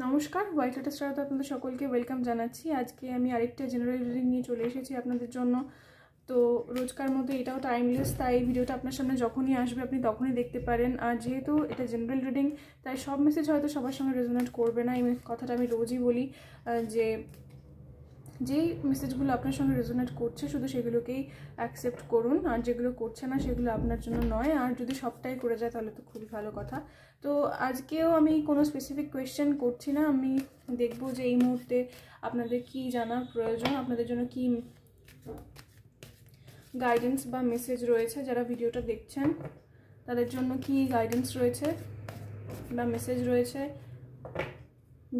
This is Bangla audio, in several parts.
নমস্কার, হোয়াইট লোটাস স্টারতে আপনাদের সকলকে ওয়েলকাম জানাচ্ছি। আজকে আমি আরেকটা জেনারেল রিডিং নিয়ে চলে এসেছি আপনাদের জন্য। তো রোজকার মতো এটাও টাইমলেস, তাই ভিডিওটা আপনার সামনে যখনই আসবে আপনি তখনই দেখতে পারেন। আর যেহেতু এটা জেনারেল রিডিং, তাই সব মেসেজ হয়তো সবার সঙ্গে রেজোনেট করবে না। এই কথাটা আমি রোজই বলি যে যেই মেসেজগুলো আপনার সঙ্গে রেজোনেট করছে শুধু সেগুলোকেই অ্যাকসেপ্ট করুন, আর যেগুলো করছে না সেগুলো আপনার জন্য নয়। আর যদি সবটাই করে যায় তাহলে তো খুবই ভালো কথা। তো আজকেও আমি কোনো স্পেসিফিক কোয়েশ্চেন করছি না, আমি দেখব যে এই মুহূর্তে আপনাদের কি জানার প্রয়োজন, আপনাদের জন্য কি গাইডেন্স বা মেসেজ রয়েছে। যারা ভিডিওটা দেখছেন তাদের জন্য কি গাইডেন্স রয়েছে বা মেসেজ রয়েছে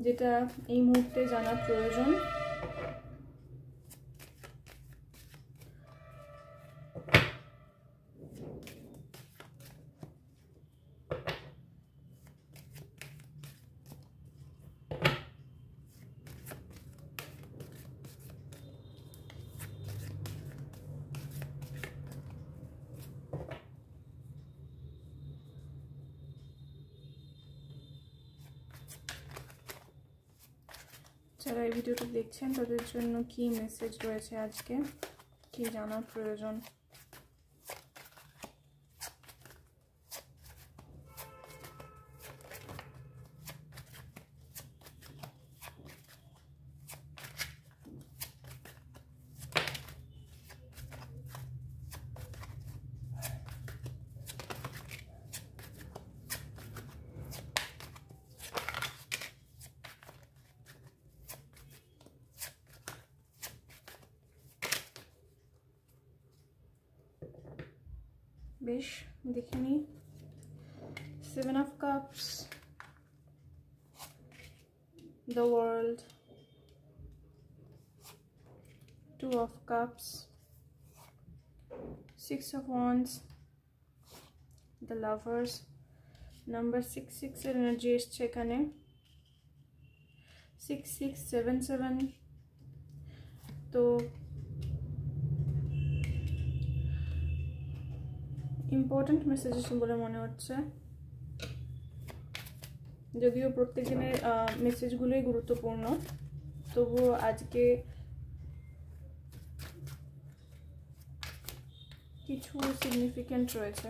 যেটা এই মুহূর্তে জানার প্রয়োজন। যারা এই ভিডিওটা দেখছেন তাদের জন্য কি মেসেজ রয়েছে, আজকে কি জানার প্রয়োজন। বেশ, দেখে নিই। 7 of Cups, the World, 2 of Cups, 6 of Wands, the Lovers, number 66 এর এনার্জি এসছে এখানে, 6677। তো ইম্পর্টেন্ট মেসেজেস বলে মনে হচ্ছে, যদিও প্রত্যেক দিনের মেসেজগুলোই গুরুত্বপূর্ণ, তবুও আজকে কিছু সিগনিফিকেন্ট রয়েছে।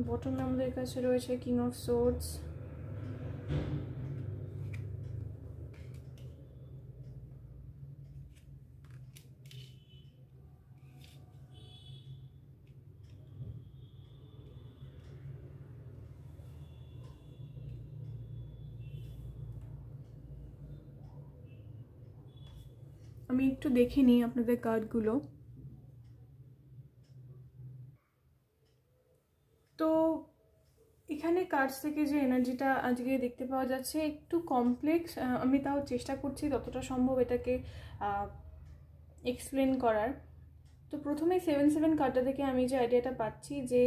বটমে আমাদের কাছে রয়েছে কিং অফ সোর্ডস, আমি একটু দেখে নিই আপনাদের কার্ডগুলো। তো এখানে কার্ডস থেকে যে এনার্জিটা আজকে দেখতে পাওয়া যাচ্ছে একটু কমপ্লেক্স, আমি তাও চেষ্টা করছি যতটা সম্ভব এটাকে এক্সপ্লেন করার। তো প্রথমেই 7 কার্ডটা থেকে আমি যে আইডিয়াটা পাচ্ছি যে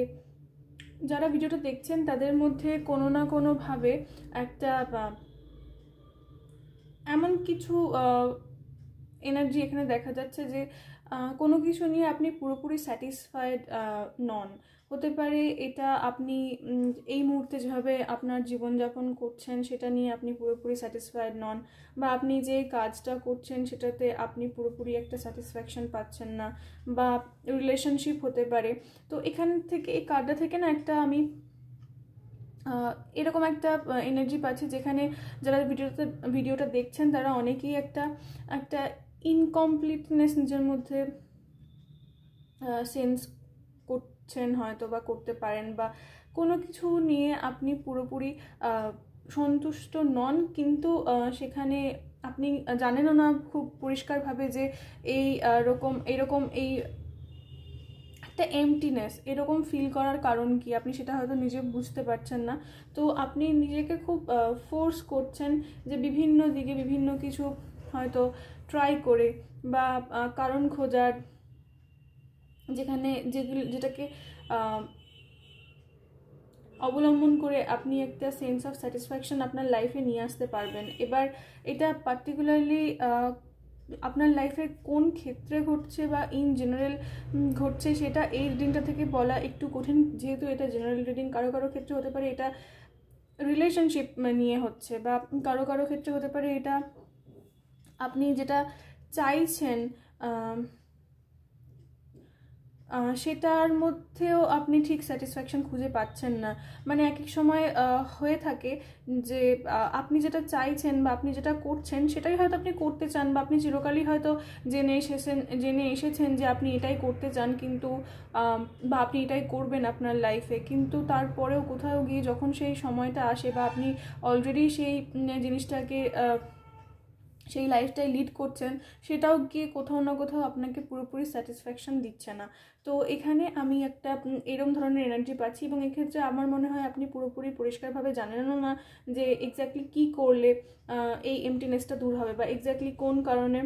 যারা ভিডিওটা দেখছেন তাদের মধ্যে কোনো না কোনোভাবে একটা এমন কিছু এনার্জি এখানে দেখা যাচ্ছে যে কোনো কিছু নিয়ে আপনি পুরোপুরি স্যাটিসফাইড নন। হতে পারে এটা আপনি এই মুহূর্তে যেভাবে আপনার জীবনযাপন করছেন সেটা নিয়ে আপনি পুরোপুরি স্যাটিসফাইড নন, বা আপনি যে কাজটা করছেন সেটাতে আপনি পুরোপুরি একটা স্যাটিসফ্যাকশন পাচ্ছেন না, বা রিলেশনশিপ হতে পারে। তো এখান থেকে এই কার্ডটা থেকে না একটা আমি এরকম একটা এনার্জি পাচ্ছি যেখানে যারা ভিডিওটা দেখছেন তারা অনেকেই একটা ইনকমপ্লিটনেস নিজের মধ্যে সেন্স করছেন হয়তো, বা করতে পারেন, বা কোনো কিছু নিয়ে আপনি পুরোপুরি সন্তুষ্ট নন, কিন্তু সেখানে আপনি জানেনও না খুব পরিষ্কারভাবে যে এরকম এই একটা এমটিনেস এরকম ফিল করার কারণ কি, আপনি সেটা হয়তো নিজে বুঝতে পারছেন না। তো আপনি নিজেকে খুব ফোর্স করছেন যে বিভিন্ন দিকে বিভিন্ন কিছু হয়তো ট্রাই করে, বা কারণ খোঁজার, যেটাকে অবলম্বন করে আপনি একটা সেন্স অফ স্যাটিসফ্যাকশন আপনার লাইফে নিয়ে আসতে পারবেন। এবার এটা পার্টিকুলারলি আপনার লাইফের কোন ক্ষেত্রে ঘটছে বা ইন জেনারেল ঘটছে সেটা এই রিডিংটা থেকে বলা একটু কঠিন, যেহেতু এটা জেনারেল রিডিং। কারো কারো ক্ষেত্রে হতে পারে এটা রিলেশনশিপ নিয়ে হচ্ছে, বা কারো কারো ক্ষেত্রে হতে পারে এটা আপনি যেটা চাইছেন সেটার মধ্যেও আপনি ঠিক স্যাটিসফ্যাকশন খুঁজে পাচ্ছেন না। মানে এক এক সময় হয়ে থাকে যে আপনি যেটা চাইছেন বা আপনি যেটা করছেন সেটাই হয়তো আপনি করতে চান, বা আপনি চিরকালই হয়তো জেনে এসেছেন যে আপনি এটাই করতে চান, কিন্তু বা আপনি এটাই করবেন আপনার লাইফে, কিন্তু তারপরেও কোথাও গিয়ে যখন সেই সময়টা আসে বা আপনি অলরেডি সেই জিনিসটাকে সেই লাইফটাই লিড করছেন, সেটাও গিয়ে কোথাও না কোথাও আপনাকে পুরোপুরি স্যাটিসফ্যাকশন দিচ্ছে না। তো এখানে আমি একটা এরম ধরনের এনার্জি পাচ্ছি, এবং এক্ষেত্রে আমার মনে হয় আপনি পুরোপুরি পরিষ্কারভাবে জানেনও না যে এক্স্যাক্টলি কী করলে এই এমটিনেসটা দূর হবে, বা এক্স্যাক্টলি কোন কারণে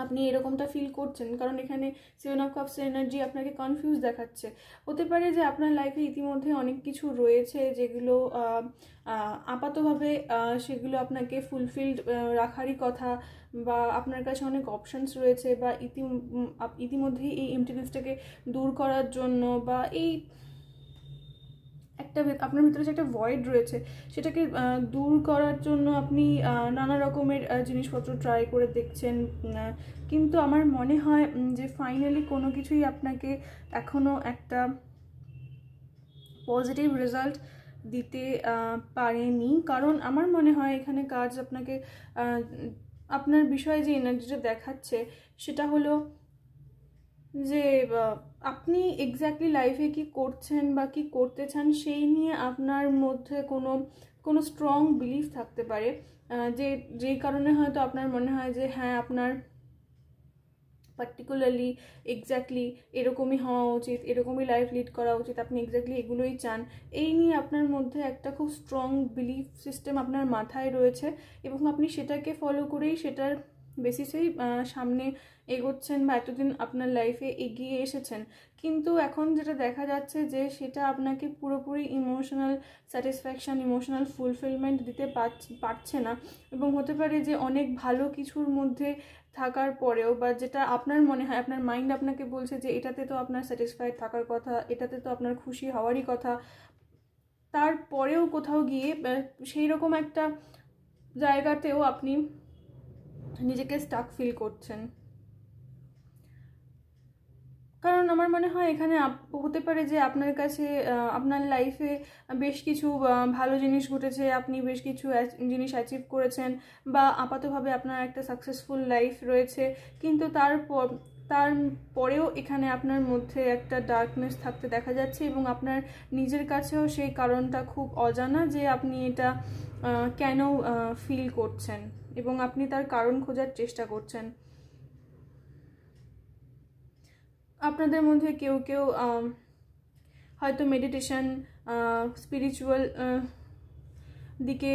আপনি এরকমটা ফিল করছেন। কারণ এখানে 7 অফ কাপস এনার্জি আপনাকে কনফিউজ দেখাচ্ছে। হতে পারে যে আপনার লাইফে ইতিমধ্যে অনেক কিছু রয়েছে যেগুলো আপাতভাবে সেগুলো আপনাকে ফুলফিলড রাখারই কথা, বা আপনার কাছে অনেক অপশানস রয়েছে, বা ইতিমধ্যেই এই এমটিনেসটাকে দূর করার জন্য, বা এই একটা আপনার ভিতরে যে একটা ভয়েড রয়েছে সেটাকে দূর করার জন্য আপনি নানা রকমের জিনিসপত্র ট্রাই করে দেখছেন, কিন্তু আমার মনে হয় যে ফাইনালি কোনো কিছুই আপনাকে এখনও একটা পজিটিভ রেজাল্ট দিতে পারেনি। কারণ আমার মনে হয় এখানে কাজ আপনাকে আপনার বিষয়ে যে এনার্জিটা দেখাচ্ছে সেটা হলো যে আপনি এক্স্যাক্টলি লাইফে কি করছেন বা কি করতে চান সেই নিয়ে আপনার মধ্যে কোনো স্ট্রং বিলিফ থাকতে পারে, যেই কারণে হয়তো আপনার মনে হয় যে হ্যাঁ আপনার পার্টিকুলারলি এক্স্যাক্টলি এরকমই হওয়া উচিত, এরকমই লাইফ লিড করা উচিত, আপনি এক্স্যাক্টলি এগুলোই চান। এই নিয়ে আপনার মধ্যে একটা খুব স্ট্রং বিলিফ সিস্টেম আপনার মাথায় রয়েছে, এবং আপনি সেটাকে ফলো করেই সেটার বেসিসেই সামনে এগোচ্ছেন বা এতদিন আপনার লাইফে এগিয়ে এসেছেন। কিন্তু এখন যেটা দেখা যাচ্ছে যে সেটা আপনাকে পুরোপুরি ইমোশনাল স্যাটিসফ্যাকশান, ইমোশনাল ফুলফিলমেন্ট দিতে পারছে না, এবং হতে পারে যে অনেক ভালো কিছুর মধ্যে থাকার পরেও, বা যেটা আপনার মনে হয় আপনার মাইন্ড আপনাকে বলছে যে এটাতে তো আপনার স্যাটিসফাইড থাকার কথা, এটাতে তো আপনার খুশি হওয়ারই কথা, তারপরেও কোথাও গিয়ে সেই রকম একটা জায়গাতেও আপনি নিজেকে স্টাক ফিল করছেন। কারণ আমার মনে হয় এখানে হতে পারে যে আপনার কাছে আপনার লাইফে বেশ কিছু ভালো জিনিস ঘটেছে, আপনি বেশ কিছু জিনিস অ্যাচিভ করেছেন, বা আপাতভাবে আপনার একটা সাকসেসফুল লাইফ রয়েছে, কিন্তু তারপরেও এখানে আপনার মধ্যে একটা ডার্কনেস থাকতে দেখা যাচ্ছে, এবং আপনার নিজের কাছেও সেই কারণটা খুব অজানা যে আপনি এটা কেন ফিল করছেন, এবং আপনি তার কারণ খোঁজার চেষ্টা করছেন। আপনাদের মধ্যে কেউ কেউ হয়তো মেডিটেশন, স্পিরিচুয়াল দিকে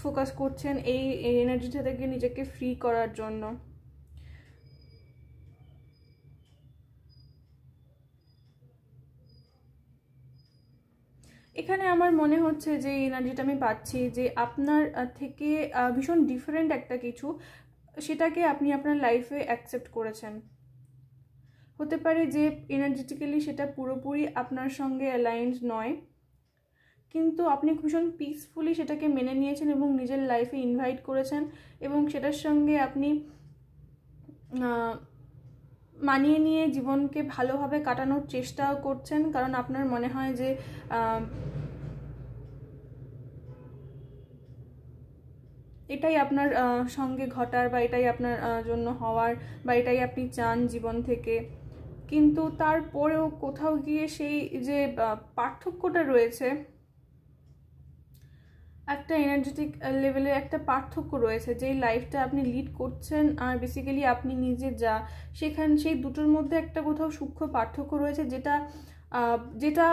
ফোকাস করছেন এই এনার্জিটা থেকে নিজেকে ফ্রি করার জন্য। এখানে আমার মনে হচ্ছে যে এনার্জিটা আমি পাচ্ছি যে আপনার থেকে ভীষণ ডিফারেন্ট একটা কিছু, সেটাকে আপনি আপনার লাইফে অ্যাকসেপ্ট করেছেন। হতে পারে যে এনার্জেটিক্যালি সেটা পুরোপুরি আপনার সঙ্গে অ্যালাইন্ড নয়, কিন্তু আপনি ভীষণ পিসফুলি সেটাকে মেনে নিয়েছেন এবং নিজের লাইফে ইনভাইট করেছেন, এবং সেটার সঙ্গে আপনি মানিয়ে নিয়ে জীবনকে ভালোভাবে কাটানোর চেষ্টাও করছেন। কারণ আপনার মনে হয় যে এটাই আপনার সঙ্গে ঘটার, বা এটাই আপনার জন্য হওয়ার, বা এটাই আপনি চান জীবন থেকে। কিন্তু তারপরেও কোথাও গিয়ে সেই যে পার্থক্যটা রয়েছে, একটা এনার্জেটিক লেভেলে একটা পার্থক্য রয়েছে, যেই লাইফটা আপনি লিড করছেন আর বেসিক্যালি আপনি নিজে যা, সেই দুটোর মধ্যে একটা কোথাও সূক্ষ্ম পার্থক্য রয়েছে, যেটা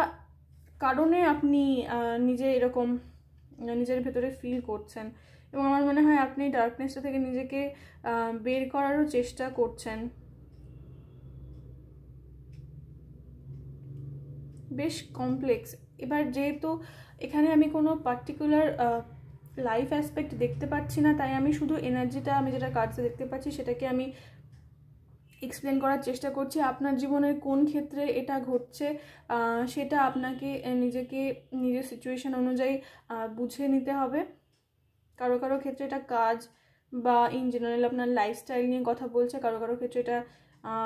কারণে আপনি নিজে এরকম নিজের ভেতরে ফিল করছেন, এবং আমার মনে হয় আপনি ডার্কনেসটা থেকে নিজেকে বের করারও চেষ্টা করছেন। বেশ কমপ্লেক্স। এবার যেহেতু এখানে আমি কোনো পার্টিকুলার লাইফ অ্যাসপেক্ট দেখতে পাচ্ছি না, তাই আমি শুধু এনার্জিটা আমি যেটা কার্ডসে দেখতে পাচ্ছি সেটাকে আমি এক্সপ্লেন করার চেষ্টা করছি। আপনার জীবনের কোন ক্ষেত্রে এটা ঘটছে সেটা আপনাকে নিজেকে নিজের সিচুয়েশন অনুযায়ী বুঝে নিতে হবে। কারো কারো ক্ষেত্রে এটা কাজ বা ইন জেনারেল আপনার লাইফস্টাইল নিয়ে কথা বলছে, কারো কারো ক্ষেত্রে এটা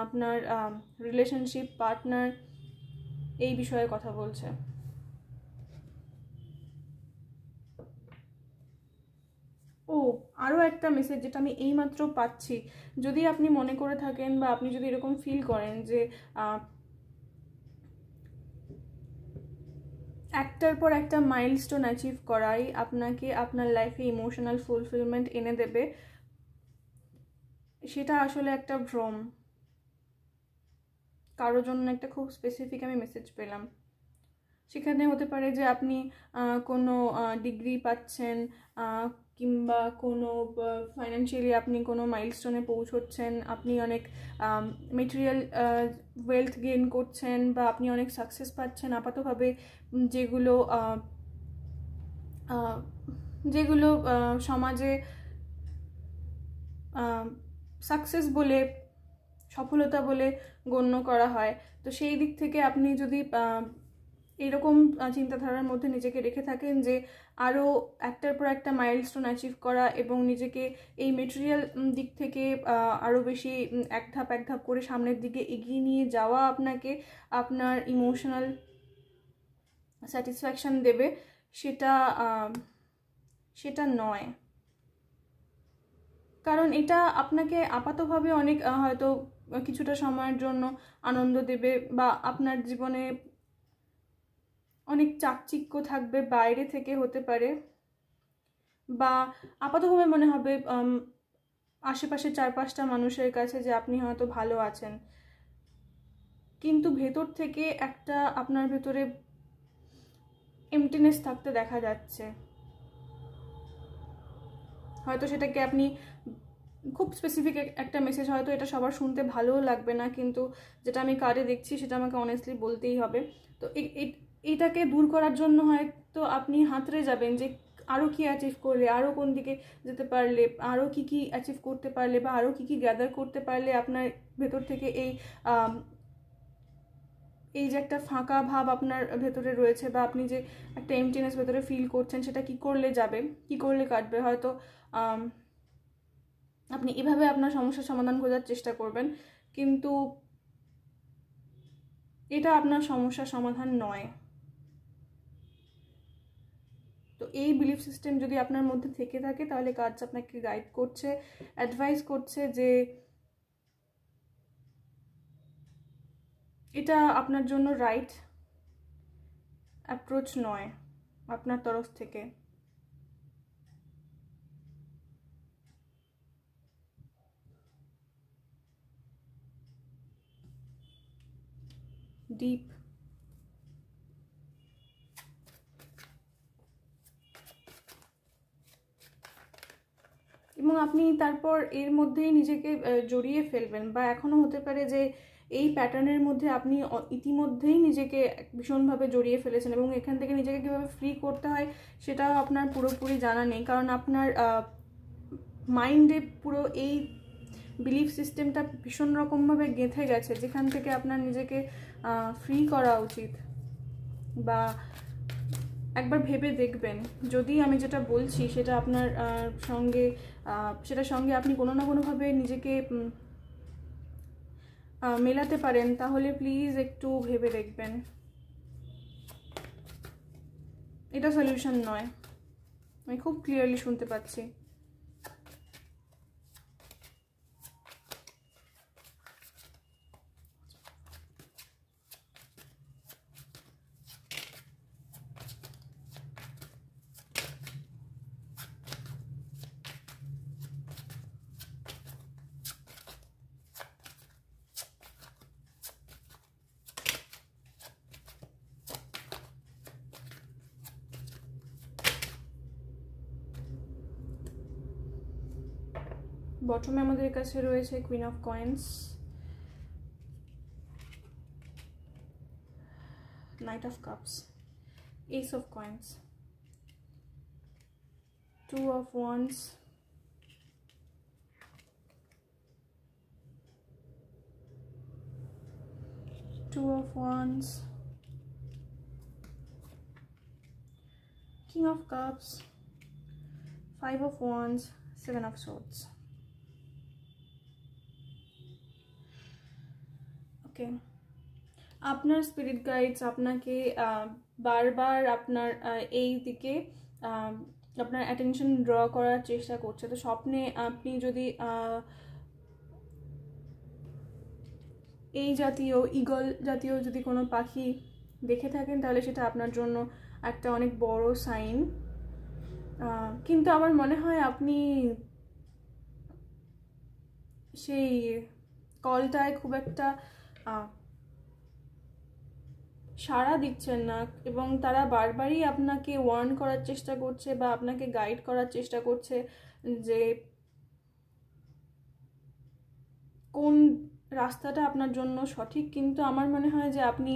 আপনার রিলেশনশিপ, পার্টনার, এই বিষয়ে কথা বলছে। ও আরও একটা মেসেজ যেটা আমি এইমাত্র পাচ্ছি, যদি আপনি মনে করে থাকেন বা আপনি যদি এরকম ফিল করেন যে একটার পর একটা মাইলস্টোন অ্যাচিভ করাই আপনাকে আপনার লাইফে ইমোশনাল ফুলফিলমেন্ট এনে দেবে, সেটা আসলে একটা ভ্রম। কারোর জন্য একটা খুব স্পেসিফিক আমি মেসেজ পেলাম। সেখানে হতে পারে যে আপনি কোনো ডিগ্রি পাচ্ছেন, কিংবা কোনো ফাইন্যান্সিয়ালি আপনি কোনো মাইলস্টোনে পৌঁছচ্ছেন, আপনি অনেক মেটেরিয়াল ওয়েলথ গেইন করছেন, বা আপনি অনেক সাকসেস পাচ্ছেন আপাতভাবে, যেগুলো যেগুলো সমাজে সাকসেস বলে, সফলতা বলে গণ্য করা হয়। তো সেই দিক থেকে আপনি যদি এরকম চিন্তাধারার মধ্যে নিজেকে রেখে থাকেন যে আরও একটার পর একটা মাইলস্টোন অ্যাচিভ করা এবং নিজেকে এই মেটেরিয়াল দিক থেকে আরও বেশি এক ধাপ করে সামনের দিকে এগিয়ে নিয়ে যাওয়া আপনাকে আপনার ইমোশনাল স্যাটিসফ্যাকশন দেবে, সেটা নয়। কারণ এটা আপনাকে আপাতভাবে অনেক হয়তো কিছুটা সময়ের জন্য আনন্দ দেবে, বা আপনার জীবনে অনেক চাকচিক্য থাকবে বাইরে থেকে হতে পারে, বা আপাতভাবে মনে হবে আশেপাশে 4-5টা মানুষের কাছে যে আপনি হয়তো ভালো আছেন, কিন্তু ভেতর থেকে একটা আপনার ভেতরে এমটিনেস থাকতে দেখা যাচ্ছে। হয়তো সেটাকে আপনি খুব স্পেসিফিক একটা মেসেজ, হয়তো এটা সবার শুনতে ভালোও লাগবে না, কিন্তু যেটা আমি কার্ডে দেখছি সেটা আমাকে অনেস্টলি বলতেই হবে। তো এইটাকে দূর করার জন্য হয়তো আপনি হাতড়ে যাবেন যে আরও কি অ্যাচিভ করলে, আরও কোন দিকে যেতে পারলে, আরও কি অ্যাচিভ করতে পারলে, বা আরও কি গ্যাদার করতে পারলে আপনার ভেতর থেকে এই যে একটা ফাঁকা ভাব আপনার ভেতরে রয়েছে, বা আপনি যে একটা এমটিনেস ভেতরে ফিল করছেন, সেটা কি করলে যাবে, কি করলে কাটবে। হয়তো আপনি এভাবে আপনার সমস্যার সমাধান খোঁজার চেষ্টা করবেন, কিন্তু এটা আপনার সমস্যার সমাধান নয়। তো এই বিলিফ সিস্টেম যদি আপনার মধ্যে থেকে থাকে, তাহলে কার্ডস আপনাকে গাইড করছে, অ্যাডভাইস করছে যে এটা আপনার জন্য রাইট অ্যাপ্রোচ নয় আপনার তরফ থেকে। ডিপ এবং আপনি তারপর এর মধ্যেই নিজেকে জড়িয়ে ফেলবেন, বা এখনও হতে পারে যে এই প্যাটার্নের মধ্যে আপনি ইতিমধ্যেই নিজেকে ভীষণভাবে জড়িয়ে ফেলেছেন, এবং এখান থেকে নিজেকে কীভাবে ফ্রি করতে হয় সেটাও আপনার পুরোপুরি জানা নেই, কারণ আপনার মাইন্ডে পুরো এই বিলিফ সিস্টেমটা ভীষণ রকমভাবে গেঁথে গেছে, যেখান থেকে আপনার নিজেকে ফ্রি করা উচিত। বা একবার ভেবে দেখবেন, যদি আমি যেটা বলছি সেটা আপনার সেটার সঙ্গে আপনি কোনো না কোনোভাবে নিজেকে মেলাতে পারেন, তাহলে প্লিজ একটু ভেবে দেখবেন। এটা সলিউশন নয়, আমি খুব ক্লিয়ারলি শুনতে পাচ্ছি। বটমে আমাদের কাছে রয়েছে queen of coins, night of cups, S of coins, Two of Wands, Two of Wands, King of Cups, Five of Wands, Seven of Swords. Okay, আপনার স্পিরিট গাইডস আপনাকে বারবার আপনার এই দিকে আপনার অ্যাটেনশন ড্র করার চেষ্টা করছে। তো স্বপ্নে আপনি যদি এই জাতীয় ঈগল জাতীয় যদি কোনো পাখি দেখে থাকেন তাহলে সেটা আপনার জন্য একটা অনেক বড় সাইন। কিন্তু আমার মনে হয় আপনি সেই কলটায় খুব একটা সাড়া দিচ্ছেন না, এবং তারা বারবারই আপনাকে ওয়ার্ন করার চেষ্টা করছে বা আপনাকে গাইড করার চেষ্টা করছে যে কোন রাস্তাটা আপনার জন্য সঠিক। কিন্তু আমার মনে হয় যে আপনি,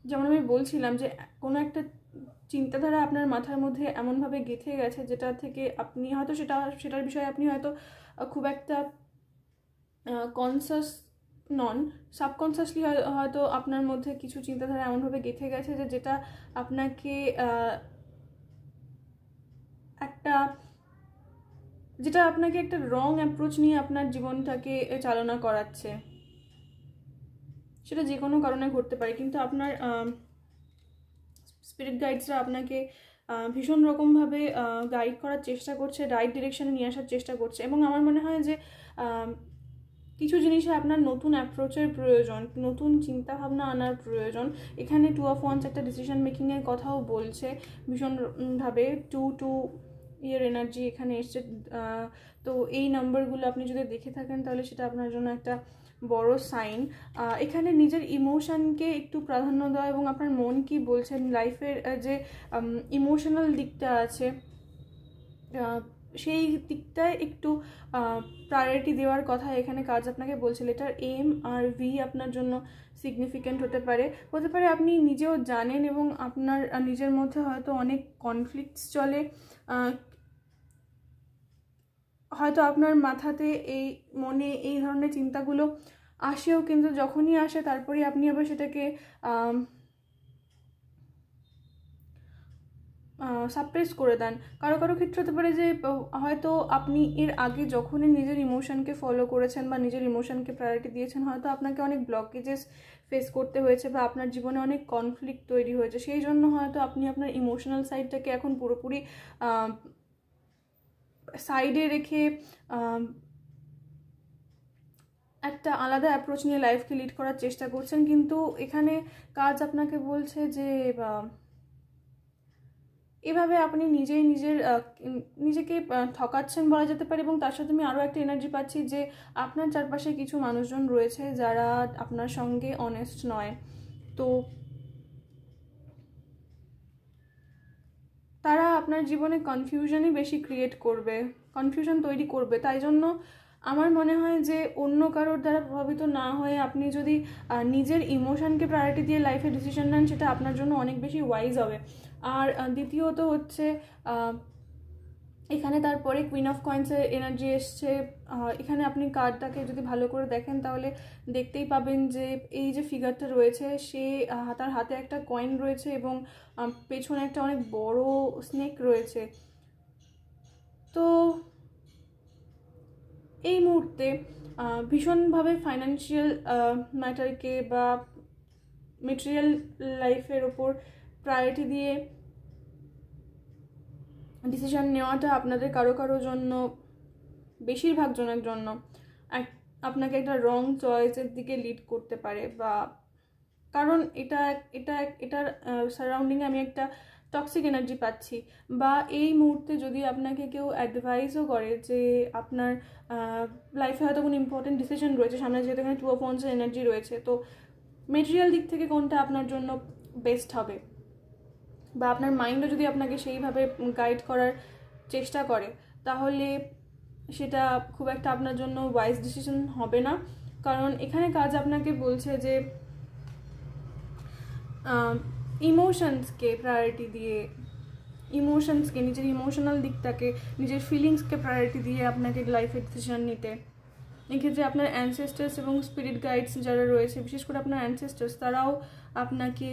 যেমন আমি বলছিলাম, যে কোনো একটা চিন্তাধারা আপনার মাথার মধ্যে এমনভাবে গেঁথে গেছে যেটা থেকে আপনি হয়তো সেটার বিষয়ে আপনি হয়তো খুব একটা কনসাস নন, সাবকনসিয়াসলি হয়তো আপনার মধ্যে কিছু চিন্তাধারা এমনভাবে গেঁথে গেছে যে যেটা আপনাকে একটা রং অ্যাপ্রোচ নিয়ে আপনার জীবনটাকে চালনা করাচ্ছে। সেটা যে কোনো কারণে ঘটতে পারে, কিন্তু আপনার স্পিরিট গাইডসরা আপনাকে ভীষণ রকমভাবে গাইড করার চেষ্টা করছে, রাইট ডিরেকশনে নিয়ে আসার চেষ্টা করছে। এবং আমার মনে হয় যে কিছু জিনিসে আপনার নতুন অ্যাপ্রোচের প্রয়োজন, নতুন চিন্তাভাবনা আনার প্রয়োজন। এখানে টু অফ ওয়ান্স একটা ডিসিশন মেকিংয়ের কথাও বলছে ভীষণভাবে। টু ইয়ার এনার্জি এখানে এসছে। তো এই নাম্বারগুলো আপনি যদি দেখে থাকেন তাহলে সেটা আপনার জন্য একটা বড় সাইন। এখানে নিজের ইমোশনকে একটু প্রাধান্য দেওয়া এবং আপনার মন কি বলছেন, লাইফের যে ইমোশনাল দিকটা আছে সেই দিকটায় একটু প্রায়োরিটি দেওয়ার কথা এখানে কাজ আপনাকে বলছে। লেটার এম আর ভি আপনার জন্য সিগনিফিক্যান্ট হতে পারে। আপনি নিজেও জানেন এবং আপনার নিজের মধ্যে হয়তো অনেক কনফ্লিক্টস চলে, হয়তো আপনার মাথাতে মনে এই ধরনের চিন্তাগুলো আসেও, কিন্তু যখনই আসে তারপরে আপনি আবার সেটাকে সাপ্রেস করে দেন। কারো ক্ষেত্রে হতে পারে যে হয়তো আপনি এর আগে যখনই নিজের ইমোশনকে ফলো করেছেন বা নিজের ইমোশনকে প্রায়োরিটি দিয়েছেন, হয়তো আপনাকে অনেক ব্লকেজেস ফেস করতে হয়েছে বা আপনার জীবনে অনেক কনফ্লিক্ট তৈরি হয়েছে। সেই জন্য হয়তো আপনি আপনার ইমোশনাল সাইডটাকে এখন পুরোপুরি সাইডে রেখে একটা আলাদা অ্যাপ্রোচ নিয়ে লাইফকে লিড করার চেষ্টা করছেন। কিন্তু এখানে কাজ আপনাকে বলছে যে এভাবে আপনি নিজেকে ঠকাচ্ছেন বলা যেতে পারে। এবং তার সাথে আমি আরও একটা এনার্জি পাচ্ছি যে আপনার চারপাশে কিছু মানুষজন রয়েছে যারা আপনার সঙ্গে অনেস্ট নয়। তো তারা আপনার জীবনে কনফিউশনই বেশি কনফিউশন তৈরি করবে। তাই জন্য আমার মনে হয় যে অন্য কারোর দ্বারা প্রভাবিত না হয়ে আপনি যদি নিজের ইমোশনকে প্রায়োরিটি দিয়ে লাইফে ডিসিশন নেন, সেটা আপনার জন্য অনেক বেশি ওয়াইজ হবে। আর দ্বিতীয়ত হচ্ছে এখানে তারপরে কুইন অফ কয়েন্সের এনার্জি এসছে। এখানে আপনি কার্ডটাকে যদি ভালো করে দেখেন তাহলে দেখতেই পাবেন যে এই যে ফিগারটা রয়েছে সে তার হাতে একটা কয়েন রয়েছে এবং পেছনে একটা অনেক বড় স্নেক রয়েছে। তো এই মুহূর্তে ভীষণভাবে ফাইন্যান্সিয়াল ম্যাটারকে বা মেটেরিয়াল লাইফের ওপর প্রায়োরিটি দিয়ে ডিসিশন নেওয়াটা আপনাদের কারো জন্য, বেশিরভাগ জনের জন্য আপনাকে একটা রং চয়েসের দিকে লিড করতে পারে। বা কারণ এটার সারাউন্ডিংয়ে আমি একটা টক্সিক এনার্জি পাচ্ছি। বা এই মুহূর্তে যদি আপনাকে কেউ অ্যাডভাইসও করে যে আপনার লাইফে হয়তো কোনো ইম্পর্টেন্ট ডিসিশন রয়েছে সামনে, যেহেতু এখানে টু অফ ওয়ান্সের এনার্জি রয়েছে, তো মেটেরিয়াল দিক থেকে কোনটা আপনার জন্য বেস্ট হবে বা আপনার মাইন্ডও যদি আপনাকে সেইভাবে গাইড করার চেষ্টা করে তাহলে সেটা খুব একটা আপনার জন্য ওয়াইজ ডিসিশন হবে না। কারণ এখানে কাজ আপনাকে বলছে যে ইমোশনসকে প্রায়োরিটি দিয়ে ইমোশনসকে, নিজের ইমোশনাল দিকটাকে, নিজের ফিলিংসকে প্রায়োরিটি দিয়ে আপনাকে লাইফে ডিসিশন নিতে। এক্ষেত্রে আপনার অ্যানসেস্টার্স এবং স্পিরিট গাইডস যারা রয়েছে, বিশেষ করে আপনার অ্যানসেস্টার্স, তারাও আপনাকে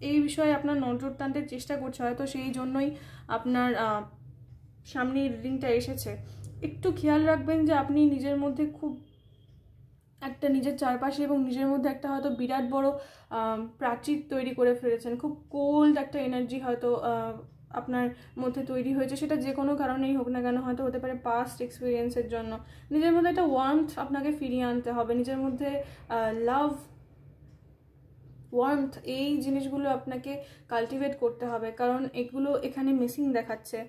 এই বিষয়ে আপনার নজর টানতে চেষ্টা করছে, হয়তো সেই জন্যই আপনার সামনে রিডিংটা এসেছে। একটু খেয়াল রাখবেন যে আপনি নিজের মধ্যে খুব একটা, নিজের চারপাশে এবং নিজের মধ্যে একটা হয়তো বিরাট বড় প্রাচীর তৈরি করে ফেলেছেন। খুব কোল্ড একটা এনার্জি হয়তো আপনার মধ্যে তৈরি হয়েছে, সেটা যে কোনো কারণেই হোক না কেন, হয়তো হতে পারে পাস্ট এক্সপিরিয়েন্সের জন্য। নিজের মধ্যে একটা ওয়ার্মথ আপনাকে ফিরিয়ে আনতে হবে, নিজের মধ্যে লাভ, ওয়ার্মথ, এই জিনিসগুলো আপনাকে কাল্টিভেট করতে হবে, কারণ এগুলো এখানে মিসিং দেখাচ্ছে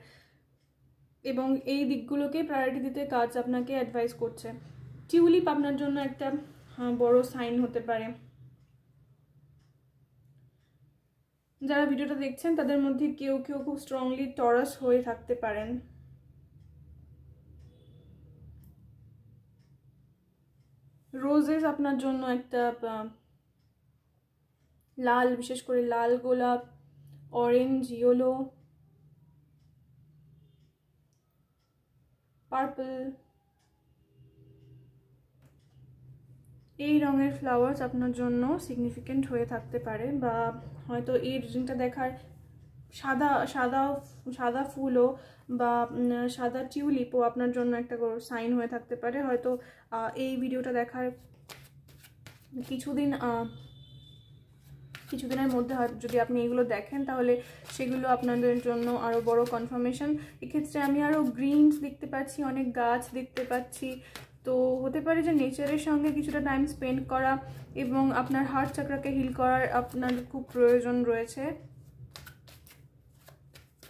এবং এই দিকগুলোকে প্রায়োরিটি দিতে কাজ আপনাকে অ্যাডভাইস করছে। টিউলিপ আপনার জন্য একটা বড় সাইন হতে পারে। যারা ভিডিওটা দেখছেন তাদের মধ্যে কেউ কেউ খুব স্ট্রংলি টরাস হয়ে থাকতে পারেন। রোজেস আপনার জন্য একটা লাল, বিশেষ করে লাল গোলাপ, অরেঞ্জ, ইয়েলো, পার্পল, এই রঙের ফ্লাওয়ার্স আপনার জন্য সিগনিফিকেন্ট হয়ে থাকতে পারে, বা হয়তো এই রিডিংটা দেখার সাদা সাদা সাদা ফুলও বা সাদা টিউলিপও আপনার জন্য একটা সাইন হয়ে থাকতে পারে। হয়তো এই ভিডিওটা দেখার কিছুদিনের মধ্যে যদি আপনি এগুলো দেখেন, তাহলে সেগুলো আপনাদের জন্য আরও বড় কনফার্মেশন। এক্ষেত্রে আমি আরও গ্রিনস দেখতে পাচ্ছি, অনেক গাছ দেখতে পাচ্ছি। তো হতে পারে যে নেচারের সঙ্গে কিছুটা টাইম স্পেন্ড করা এবং আপনার হার্ট চাকরাকে হিল করার আপনার খুব প্রয়োজন রয়েছে।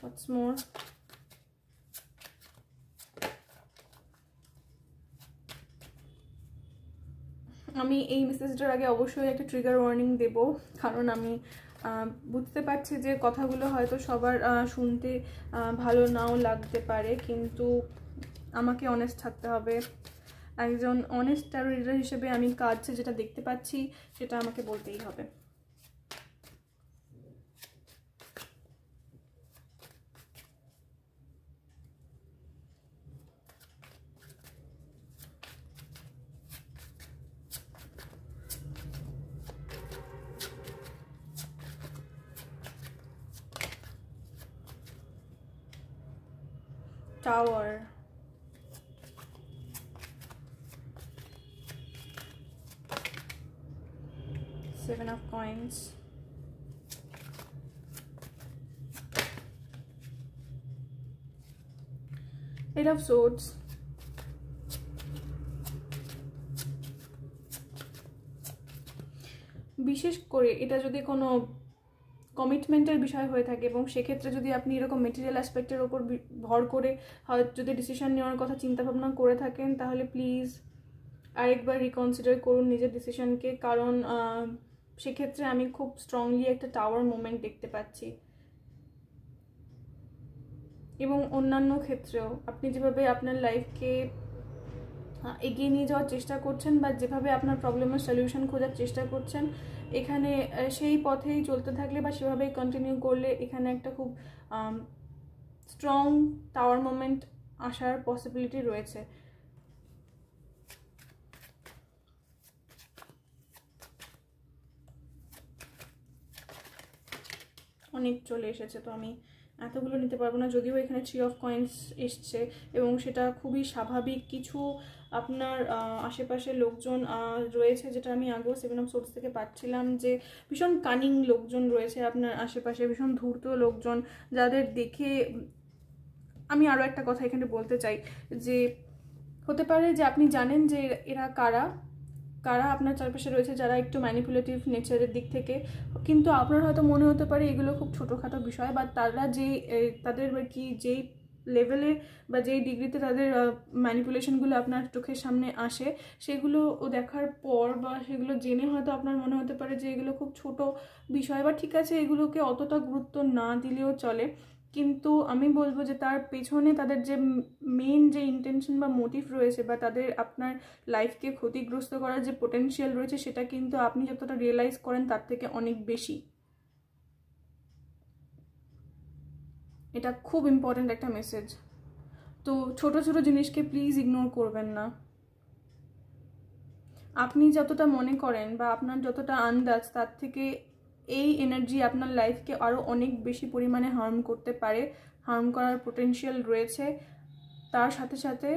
What's more? আমি এই মেসেজটার আগে অবশ্যই একটা ট্রিগার ওয়ার্নিং দেব, কারণ আমি বুঝতে পারছি যে কথাগুলো হয়তো সবার শুনতে ভালো নাও লাগতে পারে, কিন্তু আমাকে অনেস্ট থাকতে হবে। একজন অনেস্ট ট্যারো রিডার হিসেবে আমি কাজে যেটা দেখতে পাচ্ছি সেটা আমাকে বলতেই হবে। Tower, 7 of coins, Eight of swords, বিশেষ করে এটা যদি কোনো কমিটমেন্টের বিষয় হয়ে থাকে এবং সেক্ষেত্রে যদি আপনি এরকম মেটেরিয়াল অ্যাসপেক্টের ওপর ভর করে যদি ডিসিশন নেওয়ার কথা চিন্তা ভাবনা করে থাকেন, তাহলে প্লিজ আরেকবার রিকনসিডার করুন নিজের ডিসিশনকে, কারণ সেক্ষেত্রে আমি খুব স্ট্রংলি একটা টাওয়ার মোমেন্ট দেখতে পাচ্ছি। এবং অন্যান্য ক্ষেত্রেও আপনি যেভাবে আপনার লাইফকে এগিয়ে নিয়ে যাওয়ার চেষ্টা করছেন বা যেভাবে আপনার প্রবলেমের সলিউশন খোঁজার চেষ্টা করছেন, এখানে সেই পথেই চলতে থাকলে বা সেভাবেই কন্টিনিউ করলে এখানে একটা খুব স্ট্রং টাওয়ার মোমেন্ট আসার পসিবিলিটি রয়েছে। অনেক চলে এসেছে, তো আমি এতগুলো নিতে পারবো না, যদিও এখানে 3 অফ কয়েন্স এসছে এবং সেটা খুবই স্বাভাবিক। কিছু আপনার আশেপাশে লোকজন রয়েছে, যেটা আমি আগেও 7 অফ সোর্স থেকে পাচ্ছিলাম, যে ভীষণ কানিং লোকজন রয়েছে আপনার আশেপাশে, ভীষণ ধূর্ত লোকজন, যাদের দেখে আমি আরও একটা কথা এখানে বলতে চাই, যে হতে পারে যে আপনি জানেন যে এরা কারা আপনার চারপাশে রয়েছে, যারা একটু ম্যানিপুলেটিভ নেচারের দিক থেকে, কিন্তু আপনার হয়তো মনে হতে পারে এগুলো খুব ছোটোখাটো বিষয়, বা তারা তাদের কি যেই লেভেলে বা যেই ডিগ্রিতে তাদের ম্যানিপুলেশনগুলো আপনার চোখের সামনে আসে, সেগুলো দেখার পর বা সেগুলো জেনে হয়তো আপনার মনে হতে পারে যে এগুলো খুব ছোট বিষয়, বা ঠিক আছে এগুলোকে অতটা গুরুত্ব না দিলেও চলে। কিন্তু আমি বলবো যে তার পেছনে তাদের যে মেইন যে ইন্টেনশন বা মোটিভ রয়েছে বা তাদের আপনার লাইফকে ক্ষতিগ্রস্ত করার যে পোটেনশিয়াল রয়েছে সেটা কিন্তু আপনি যতটা রিয়েলাইজ করেন তার থেকে অনেক বেশি। এটা খুব ইম্পর্ট্যান্ট একটা মেসেজ। তো ছোট ছোট জিনিসকে প্লিজ ইগনোর করবেন না। আপনি যতটা মনে করেন বা আপনার যতটা আন্দাজ তার থেকে এই এনার্জি আপনার লাইফকে আরও অনেক বেশি পরিমাণে হার্ম করতে পারে, হার্ম করার পোটেনশিয়াল রয়েছে। তার সাথে সাথে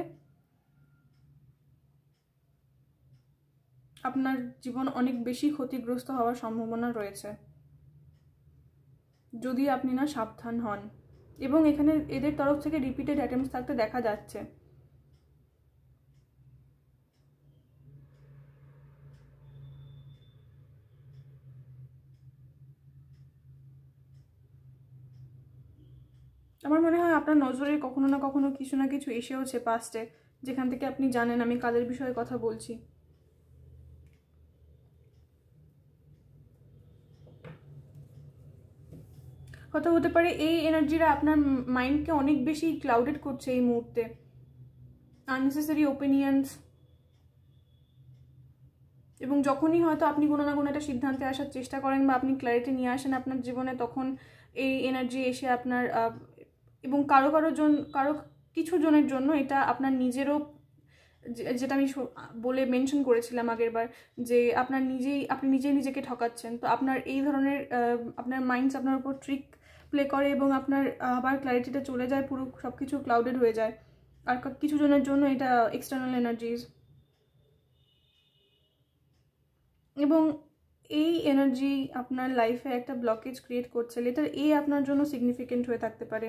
আপনার জীবন অনেক বেশি ক্ষতিগ্রস্ত হওয়ার সম্ভাবনা রয়েছে যদি আপনি না সাবধান হন। এবং এখানে এদের তরফ থেকে রিপিটেড অ্যাটেম্পটস থাকতে দেখা যাচ্ছে। আমার মনে হয় আপনার নজরে কখনো না কখনো কিছু না কিছু এসেওছে পাস্টে, যেখান থেকে আপনি জানেন আমি কাদের বিষয়ে কথা বলছি। হয়তো হতে পারে এই এনার্জিটা আপনার মাইন্ডকে অনেক বেশি ক্লাউডেড করছে এই মুহূর্তে। আননেসেসারি ওপিনিয়ন্স, এবং যখনই হয়তো আপনি কোনো না কোনো একটা সিদ্ধান্তে আসার চেষ্টা করেন বা আপনি ক্ল্যারিটি নিয়ে আসেন আপনার জীবনে, তখন এই এনার্জি এসে আপনার এবং কারো কিছু জনের জন্য এটা আপনার নিজেরও, যেটা আমি বলে মেনশন করেছিলাম আগেরবার, যে আপনি নিজেই নিজেকে ঠকাচ্ছেন। তো আপনার এই ধরনের আপনার মাইন্ডস আপনার উপর ট্রিক প্লে করে এবং আপনার আবার ক্ল্যারিটিটা চলে যায়, পুরো সব কিছু ক্লাউডেড হয়ে যায়। আর কিছু জনের জন্য এটা এক্সটার্নাল এনার্জিজ, এবং এই এনার্জি আপনার লাইফে একটা ব্লকেজ ক্রিয়েট করছে। লেটার এ আপনার জন্য সিগনিফিকেন্ট হয়ে থাকতে পারে।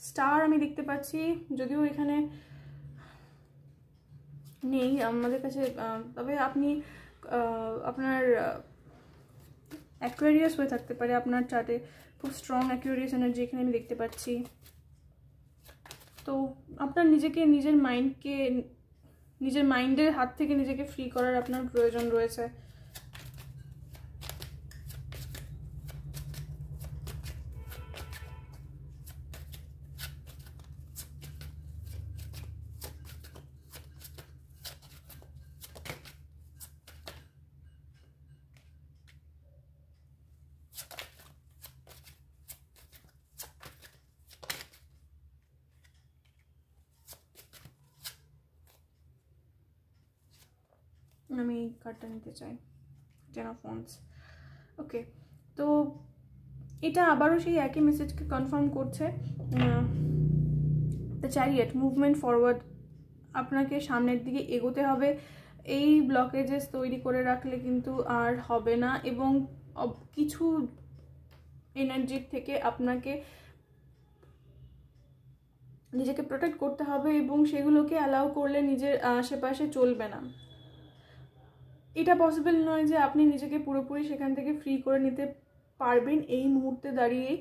স্টার আমি দেখতে পাচ্ছি, যদিও এখানে নেই আমাদের কাছে, তবে আপনি আপনার অ্যাকুয়ারিয়াস হয়ে থাকতে পারে আপনার চার্টে। খুব স্ট্রং অ্যাকুয়ারিয়াস এনার্জি এখানে আমি দেখতে পাচ্ছি। তো আপনার নিজের মাইন্ডের হাত থেকে নিজেকে ফ্রি করার আপনার প্রয়োজন রয়েছে। আমি কার্ডটা নিতে চাই, 10 of Wands। ওকে, তো এটা আবারও সেই একই মেসেজকে কনফার্ম করছে। দ্য চ্যারিয়ট, মুভমেন্ট ফরওয়ার্ড, আপনাকে সামনের দিকে এগোতে হবে। এই ব্লকেজেস তৈরি করে রাখলে কিন্তু আর হবে না, এবং কিছু এনার্জির থেকে আপনাকে নিজেকে প্রোটেক্ট করতে হবে এবং সেগুলোকে অ্যালাউ করলে নিজের আশেপাশে চলবে না। এটা পসিবল নয় যে আপনি নিজেকে পুরোপুরি সেখান থেকে ফ্রি করে নিতে পারবেন এই মুহূর্তে দাঁড়িয়েই,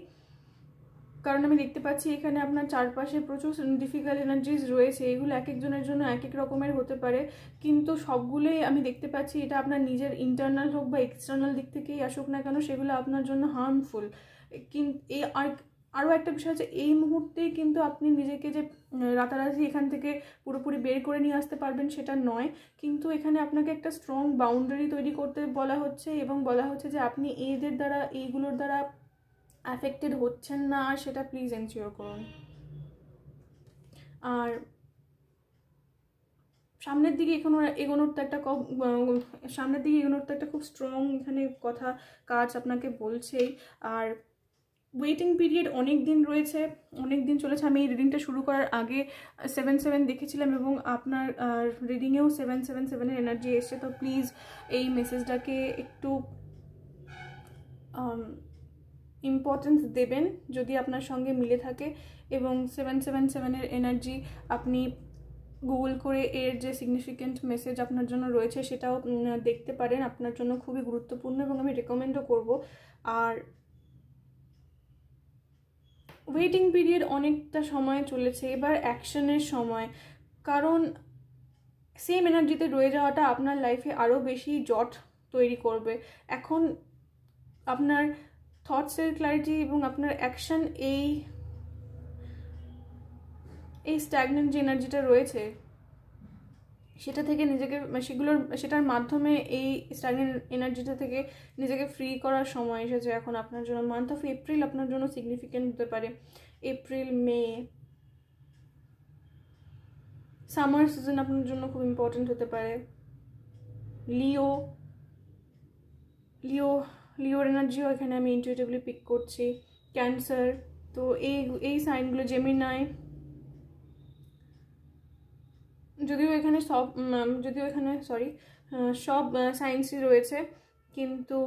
কারণ আমি দেখতে পাচ্ছি এখানে আপনার চারপাশে প্রচুর ডিফিকাল্ট এনার্জিজ রয়েছে। এগুলো এক একজনের জন্য এক এক রকমের হতে পারে, কিন্তু সবগুলোই আমি দেখতে পাচ্ছি এটা আপনার নিজের ইন্টারনাল হোক বা এক্সটার্নাল দিক থেকেই আসুক না কেন, সেগুলো আপনার জন্য হার্মফুল। কিন্তু আরও একটা বিষয় আছে, এই মুহূর্তেই কিন্তু আপনি নিজেকে যে রাতারাতি এখান থেকে পুরোপুরি বের করে নিয়ে আসতে পারবেন সেটা নয়, কিন্তু এখানে আপনাকে একটা স্ট্রং বাউন্ডারি তৈরি করতে বলা হচ্ছে, এবং বলা হচ্ছে যে আপনি এইগুলোর দ্বারা অ্যাফেক্টেড হচ্ছেন না, আর সেটা প্লিজ এনশিওর করুন। আর সামনের দিকে এগোনোর তো একটা খুব স্ট্রং এখানে কথা কাজ আপনাকে বলছেই। আর ওয়েটিং পিরিয়ড অনেক দিন রয়েছে, অনেক দিন চলেছে। আমি এই রিডিংটা শুরু করার আগে 7-7 দেখেছিলাম এবং আপনার রিডিংয়েও 7-7-7-এর এনার্জি এসছে। তো প্লিজ এই মেসেজটাকে একটু ইম্পর্টেন্স দেবেন যদি আপনার সঙ্গে মিলে থাকে, এবং 7-7-7-এর এনার্জি আপনি গুগল করে এর যে সিগনিফিকেন্ট মেসেজ আপনার জন্য রয়েছে সেটাও দেখতে পারেন, আপনার জন্য খুবই গুরুত্বপূর্ণ এবং আমি রেকমেন্ডও করব। আর ওয়েটিং পিরিয়ড অনেকটা সময় চলেছে, এবার অ্যাকশনের সময়, কারণ সেম এনার্জিতে রয়ে যাওয়াটা আপনার লাইফে আরও বেশি জট তৈরি করবে। এখন আপনার থটসের ক্ল্যারিটি এবং আপনার অ্যাকশন এই স্ট্যাগনেন্ট যে এনার্জিটা রয়েছে সেটা থেকে নিজেকে সেটার মাধ্যমে এই স্ট্যাগনেন্ট এনার্জিটা থেকে নিজেকে ফ্রি করার সময় এসেছে এখন আপনার জন্য। মান্থ অফ এপ্রিল আপনার জন্য সিগনিফিকেন্ট হতে পারে। এপ্রিল, মে, সামার সিজন আপনার জন্য খুব ইম্পর্টেন্ট হতে পারে। লিওর এনার্জিও এখানে আমি ইনটুইটিভলি পিক করছি। ক্যান্সার, তো এই সাইনগুলো, জেমিনাই, যদিও এখানে সব সায়েন্সই রয়েছে, কিন্তু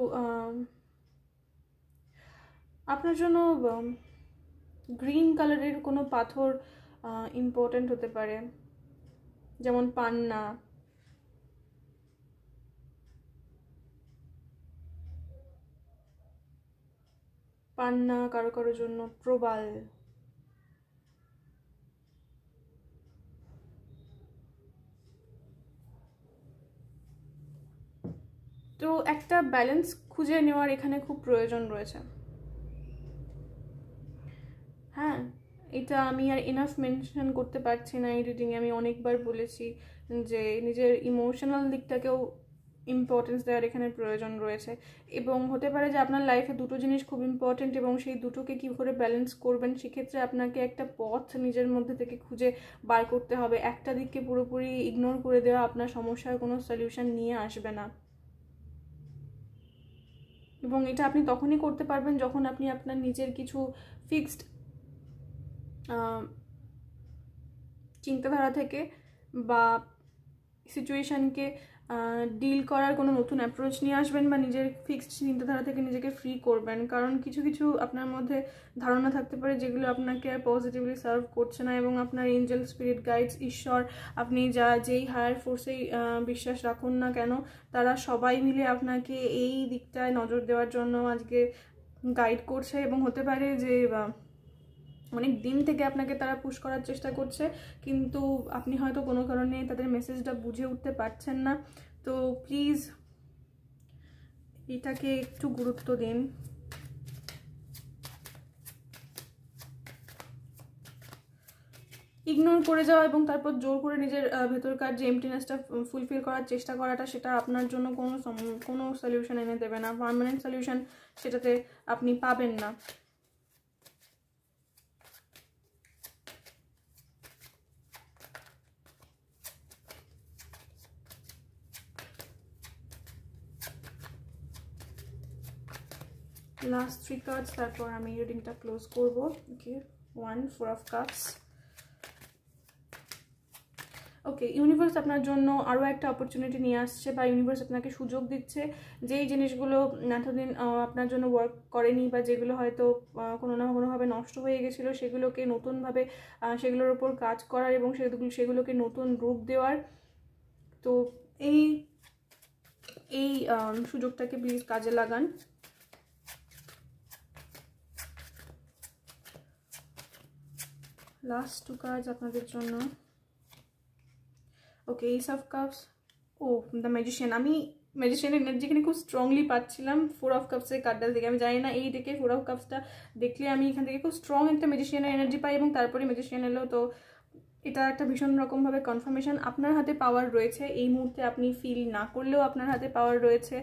আপনার জন্য গ্রিন কালারের কোনো পাথর ইম্পর্ট্যান্ট হতে পারে, যেমন পান্না কারো কারোর জন্য প্রবাল। তো একটা ব্যালেন্স খুঁজে নেওয়ার এখানে খুব প্রয়োজন রয়েছে। হ্যাঁ, এটা আমি আর এনাফ মেনশন করতে পারছি না এই রিডিংয়ে। আমি অনেকবার বলেছি যে নিজের ইমোশনাল দিকটাকেও ইম্পর্টেন্স দেওয়ার এখানে প্রয়োজন রয়েছে, এবং হতে পারে যে আপনার লাইফে দুটো জিনিস খুব ইম্পর্টেন্ট এবং সেই দুটোকে কী করে ব্যালেন্স করবেন সেক্ষেত্রে আপনাকে একটা পথ নিজের মধ্যে থেকে খুঁজে বার করতে হবে। একটা দিককে পুরোপুরি ইগনোর করে দেওয়া আপনার সমস্যার কোনো সলিউশন নিয়ে আসবে না, এবং এটা আপনি তখনই করতে পারবেন যখন আপনি আপনার নিজের কিছু ফিক্সড চিন্তাধারা থেকে বা সিচুয়েশানকে ডিল করার কোনো নতুন অ্যাপ্রোচ নিয়ে আসবেন, বা নিজের ফিক্সড চিন্তাধারা থেকে নিজেকে ফ্রি করবেন। কারণ কিছু কিছু আপনার মধ্যে ধারণা থাকতে পারে যেগুলো আপনাকে আর পজিটিভলি সার্ভ করছে না, এবং আপনার এঞ্জেল, স্পিরিট গাইডস, ঈশ্বর, আপনি যেই হায়ার ফোর্সেই বিশ্বাস রাখুন না কেন, তারা সবাই মিলে আপনাকে এই দিকটায় নজর দেওয়ার জন্য আজকে গাইড করছে, এবং হতে পারে যে অনেক দিন থেকে আপনাকে তারা পুশ করার চেষ্টা করছে, কিন্তু আপনি হয়তো কোনো কারণে তাদের মেসেজটা বুঝে উঠতে পারছেন না। তো প্লিজ এটাকে একটু গুরুত্ব দিন। ইগনোর করে যাওয়া এবং তারপর জোর করে নিজের ভেতরকার যে এমটিনেসটা ফুলফিল করার চেষ্টা করাটা, সেটা আপনার জন্য কোনো সলিউশন এনে দেবে না, পার্মানেন্ট সলিউশন সেটাতে আপনি পাবেন না। লাস্ট 3 কার্ডস, তারপর আমি রিডিংটা ক্লোজ করব। ওকে, 1 4 অফ কাপস। ওকে, ইউনিভার্স আপনার জন্য আরও একটা অপরচুনিটি নিয়ে আসছে, বা ইউনিভার্স আপনাকে সুযোগ দিচ্ছে যেই জিনিসগুলো এতদিন আপনার জন্য ওয়ার্ক করেনি, বা যেগুলো হয়তো কোনো না কোনোভাবে নষ্ট হয়ে গেছিলো, সেগুলোকে নতুনভাবে সেগুলোর ওপর কাজ করার এবং সেগুলোকে নতুন রূপ দেওয়ার। তো এই সুযোগটাকে প্লিজ কাজে লাগান। লাস্ট 2 কার্ডস আপনাদের জন্য। ওকে, এইস অফ কাপস, দ্য ম্যাজিশিয়ান। আমি ম্যাজিশিয়ানের এনার্জি এখানে খুব স্ট্রংলি পাচ্ছিলাম 4 অফ কাপসের কার্ডটা থেকে। আমি জানি না এই ডেকে 4 অফ কাপসটা দেখলে আমি এখান থেকে খুব স্ট্রং একটা ম্যাজিশিয়ানের এনার্জি পাই, এবং তারপরে ম্যাজিশিয়ান এলো। তো এটা একটা ভীষণ রকমভাবে কনফার্মেশন আপনার হাতে পাওয়ার রয়েছে এই মুহূর্তে, আপনি ফিল না করলেও আপনার হাতে পাওয়ার রয়েছে।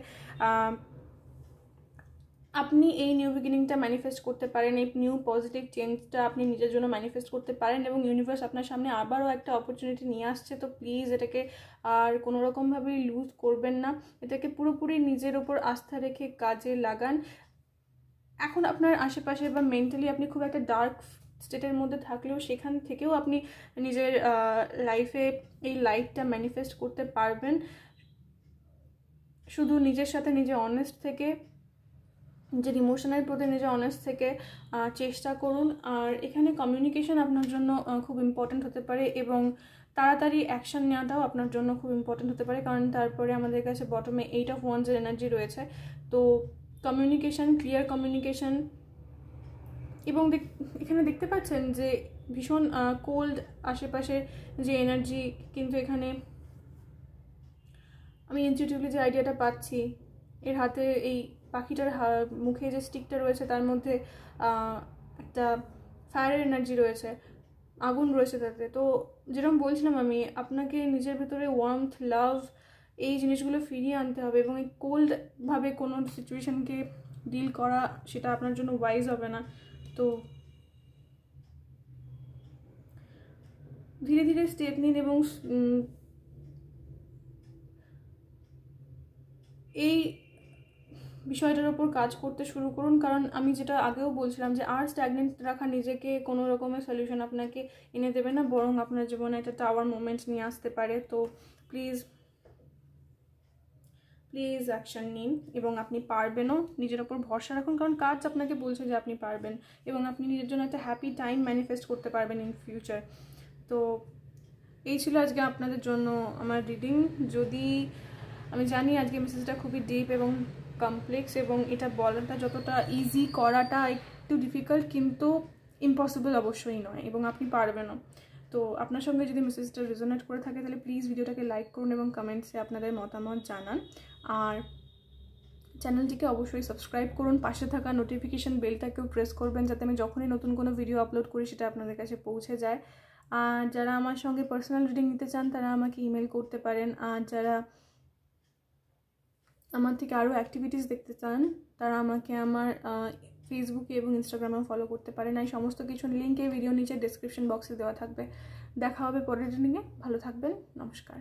আপনি এই নিউ বিগিনিংটা ম্যানিফেস্ট করতে পারেন, এই নিউ পজিটিভ চেঞ্জটা আপনি নিজের জন্য ম্যানিফেস্ট করতে পারেন, এবং ইউনিভার্স আপনার সামনে আবারও একটা অপরচুনিটি নিয়ে আসছে। তো প্লিজ এটাকে আর কোনো রকমভাবেই লুজ করবেন না, এটাকে পুরোপুরি নিজের ওপর আস্থা রেখে কাজে লাগান। এখন আপনার আশেপাশে বা মেন্টালি আপনি খুব একটা ডার্ক স্টেটের মধ্যে থাকলেও সেখান থেকেও আপনি নিজের লাইফে এই লাইটটা ম্যানিফেস্ট করতে পারবেন, শুধু নিজের সাথে নিজে অনেস্ট থেকে, নিজের ইমোশনের প্রতি নিজে অনেস্ট থেকে চেষ্টা করুন। আর এখানে কমিউনিকেশন আপনার জন্য খুব ইম্পর্ট্যান্ট হতে পারে, এবং তাড়াতাড়ি অ্যাকশন নেওয়াটাও আপনার জন্য খুব ইম্পর্ট্যান্ট হতে পারে, কারণ তারপরে আমাদের কাছে বটমে 8 অফ ওয়ান্ডসের এনার্জি রয়েছে। তো কমিউনিকেশন, ক্লিয়ার কমিউনিকেশন, এবং এখানে দেখতে পাচ্ছেন যে ভীষণ কোল্ড আশেপাশের যে এনার্জি, কিন্তু এখানে আমি ইনটিউটিভলি যে আইডিয়াটা পাচ্ছি, এর হাতে এই পাখিটার মুখে যে স্টিকটা রয়েছে তার মধ্যে একটা ফায়ারের এনার্জি রয়েছে, আগুন রয়েছে তাতে। তো যেরকম বলছিলাম আমি, আপনাকে নিজের ভেতরে ওয়ার্মথ, লাভ, এই জিনিসগুলো ফিরিয়ে আনতে হবে। এবং এই কোল্ডভাবে কোনো সিচুয়েশানকে ডিল করা, সেটা আপনার জন্য ওয়াইজ হবে না। তো ধীরে ধীরে স্টেপ নিন এবং এই বিষয়টার ওপর কাজ করতে শুরু করুন। কারণ আমি যেটা আগেও বলছিলাম যে আর স্ট্যাগনেন্ট রাখা নিজেকে কোনো রকমের সলিউশন আপনাকে এনে দেবে না, বরং আপনার জীবনে একটা টাওয়ার মোমেন্ট নিয়ে আসতে পারে। তো প্লিজ অ্যাকশন নিন এবং আপনি পারবেনও। নিজের ওপর ভরসা রাখুন, কারণ কাজ আপনাকে বলছে যে আপনি পারবেন এবং আপনি নিজের জন্য একটা হ্যাপি টাইম ম্যানিফেস্ট করতে পারবেন ইন ফিউচার। তো এই ছিল আজকে আপনাদের জন্য আমার রিডিং। যদি আমি জানি আজকে মেসেজটা খুবই ডিপ এবং কমপ্লেক্স, এবং এটা বলাটা যতটা ইজি করাটা একটু ডিফিকাল্ট, কিন্তু ইম্পসিবল অবশ্যই নয়, এবং আপনি পারবেনও। তো আপনার সঙ্গে যদি মেসেজটা রেজোনেট করে থাকে তাহলে প্লিজ ভিডিওটাকে লাইক করুন এবং কমেন্টসে আপনাদের মতামত জানান। আর চ্যানেলটিকে অবশ্যই সাবস্ক্রাইব করুন, পাশে থাকা নোটিফিকেশান বেলটাকেও প্রেস করবেন, যাতে আমি যখনই নতুন কোনো ভিডিও আপলোড করি সেটা আপনাদের কাছে পৌঁছে যায়। আর যারা আমার সঙ্গে পার্সোনাল রিডিং নিতে চান তারা আমাকে ইমেল করতে পারেন। আর যারা আমার থেকে আরও অ্যাক্টিভিটিস দেখতে চান তারা আমাকে আমার ফেসবুকে এবং ইনস্টাগ্রামেও ফলো করতে পারেন। এই সমস্ত কিছু লিঙ্ক এই ভিডিও নিচে ডেসক্রিপশন বক্সে দেওয়া থাকবে। দেখা হবে পরের রিডিংয়ে। ভালো থাকবেন। নমস্কার।